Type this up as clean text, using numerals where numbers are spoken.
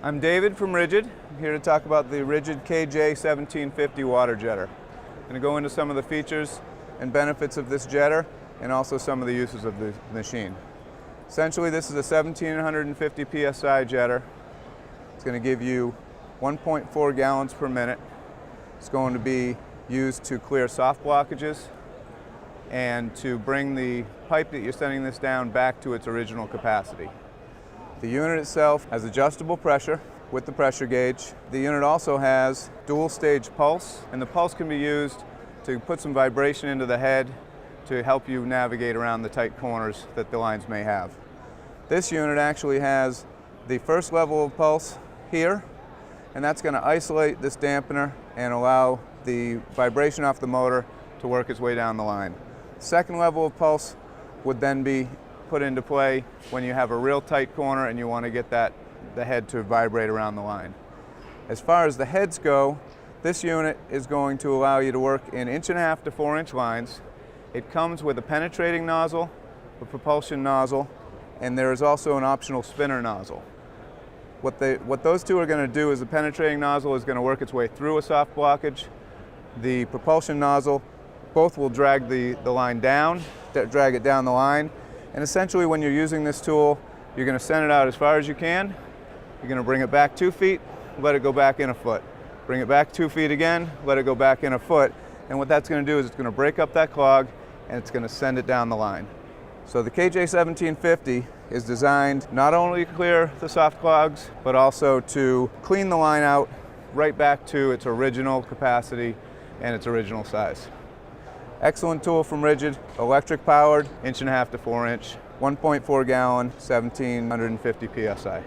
I'm David from Ridgid. I'm here to talk about the Ridgid KJ-1750 water jetter. I'm going to go into some of the features and benefits of this jetter and also some of the uses of the machine. Essentially, this is a 1750 psi jetter. It's going to give you 1.4 gallons per minute. It's going to be used to clear soft blockages and to bring the pipe that you're sending this down back to its original capacity. The unit itself has adjustable pressure with the pressure gauge. The unit also has dual stage pulse, and the pulse can be used to put some vibration into the head to help you navigate around the tight corners that the lines may have. This unit actually has the first level of pulse here, and that's going to isolate this dampener and allow the vibration off the motor to work its way down the line. Second level of pulse would then be put into play when you have a real tight corner and you want to get the head to vibrate around the line. As far as the heads go, this unit is going to allow you to work in 1.5 to 4 inch lines. It comes with a penetrating nozzle, a propulsion nozzle, and there is also an optional spinner nozzle. What those two are going to do is the penetrating nozzle is going to work its way through a soft blockage. The propulsion nozzle, both will drag the line down, drag it down the line. And essentially, when you're using this tool, you're going to send it out as far as you can. You're going to bring it back 2 feet, let it go back in a foot. Bring it back 2 feet again, let it go back in a foot. And what that's going to do is it's going to break up that clog and it's going to send it down the line. So the KJ-1750 is designed not only to clear the soft clogs, but also to clean the line out right back to its original capacity and its original size. Excellent tool from Ridgid, electric powered, 1.5 to 4 inch, 1.4 gallon, 1750 psi.